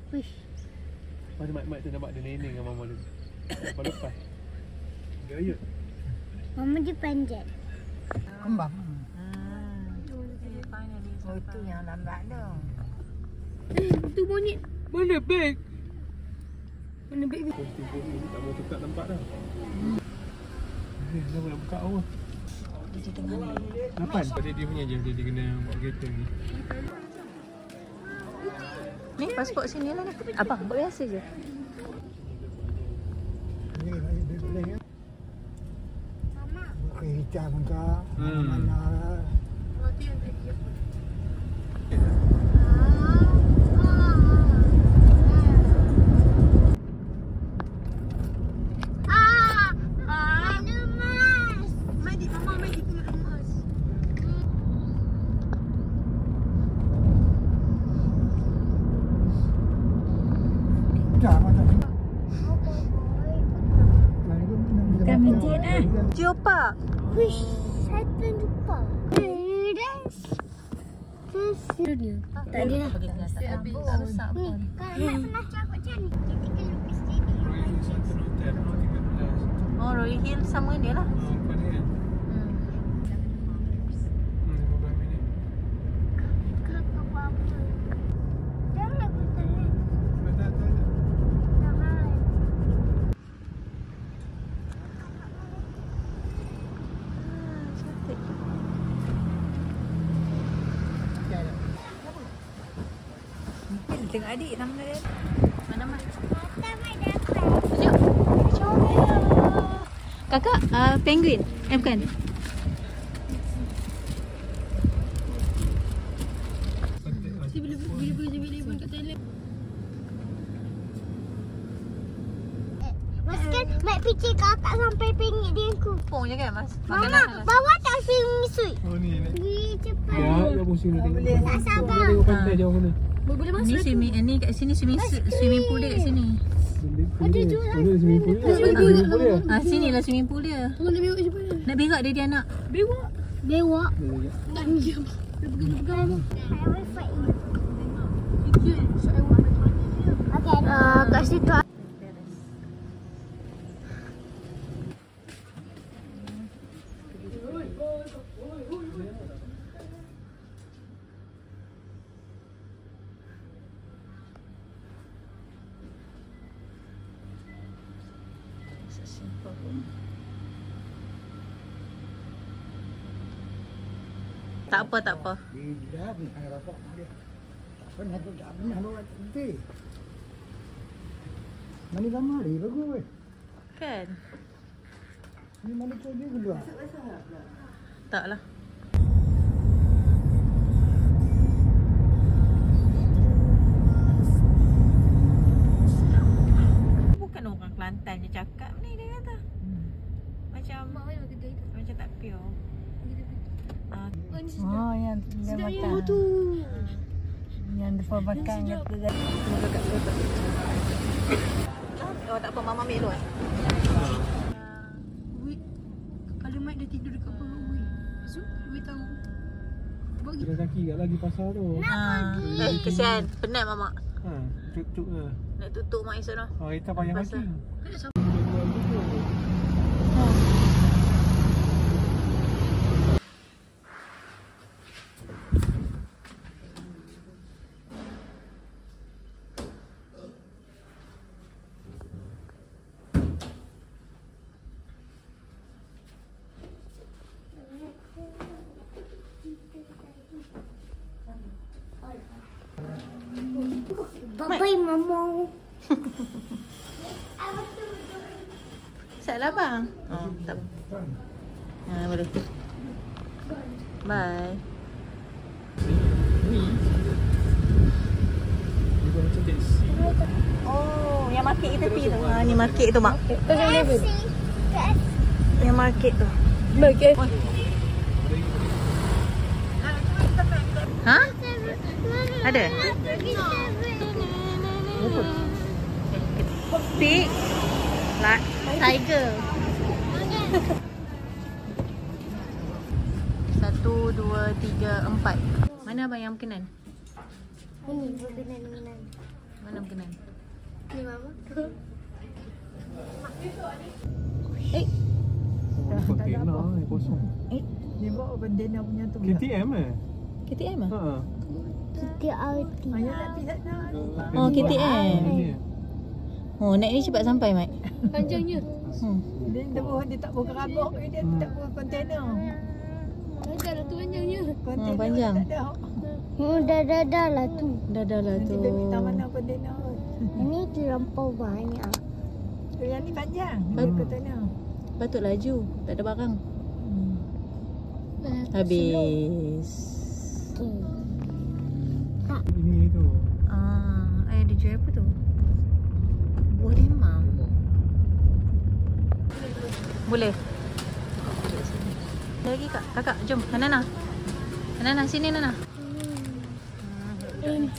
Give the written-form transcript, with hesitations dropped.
Wish. Macam mak tu nampak dia nenek dengan mama dia. Lepas. Gaya. Mama dia panjat. Kembang. Oh, itu yang lambat tu. Tu monyet. Mana beg? Mana beg ni? Tak mau tukar nampak dah. Dah nak buka awal. Dia tengah ni. 8. Dia punya je dia kena buat kereta ni. Ni pasport sini lah ni. Abang buat biasa je. Ni boleh ya. Kereta pun tak. Mana. Bukan masjid ah. Geopark. Wish. Saya terlupa. Dia. Tak ada lah. Tak rosak pun. Kalau nak pernah cakap macam ni. Kita kena lukis sini. Oh, Roy Hill sama dia lah. Tengok adik nama dia. Mana mak? Sekejap. Comel. Kakak penguin. Bukan. Bila telefon kat toilet. Mas kan mak fikir kakak sampai pengit dia aku. Pong je kan mas? Mama, bawa tak swimming suit? Oh ni nak. Pergi cepat. Ya, pusing ni tengok. Tak sabar. Tengok pantai jauh mana. Boleh masuk. Ni swimming ni kat sini swimming pool dia kat sini. Ada jual. Ada swimming pool dia. Swimming pool dia. Sini lah swimming pool dia. Tolong dia bewak cepat. Nak berak dia nak. Bewak. Bewak. Tak diam. Dia pegang-pegang. Wifi ni. Okay. Kat situ. Tak apa, tak apa. Dia bukan rokok dia. Tak pernah bawa nanti. Mana lama dia bagus. Kan? Ni mana tu dia keluar. Tak lah. Bukan orang Kelantan je cakap ni dia kata. Macam tak pure. Oh, yang dia makan. Tu. Yang dia makan kata dah. Oh, tak apa, mama ambil dulu eh. Kalau mak dia tidur dekat bawah wei. So, wei tahu. Bagi Kira kaki kat lagi pasar tu. Kesian, penat mama. Tutup lah. Nak tutup mak esok tu. Kita payah kaki. bye mama. Salah bang. Oh, tak. Boleh. Bye. Ni. Dia macam taksi. Oh, yang market kita tepi tu. Ni market tu mak. Yang market tu. Market. Ha? Ada? Pig. Tiger. 1, 2, 3, 4. Mana abang yang berkenan? Ini berkenan-kenan. Mana makanan? Ni apa? Kontena ni kosong. Dia bawa bendera punya tu. KTM eh? KTM ah? Ha. Kita arti. Ayah nak pergi sana. Oh, KTM. Ini. Oh, naik ni cepat sampai, Mat. Panjangnya. Dia tak bawa kerabuk, dia tak bawa kontena. Ada lah tu panjangnya. Kontena panjang. tak ada. Dah lah tu. Dah lah tu. Kita minta mana kontena. Ini terlampau banyak. Yang ni panjang. Baik. Kontena. Patut laju. Tak ada barang. Habis. Ini tu. Dia jual apa tu? Buah limau. Boleh. Lagi kak, kakak jom. Nana. Nana sini Nana. Ini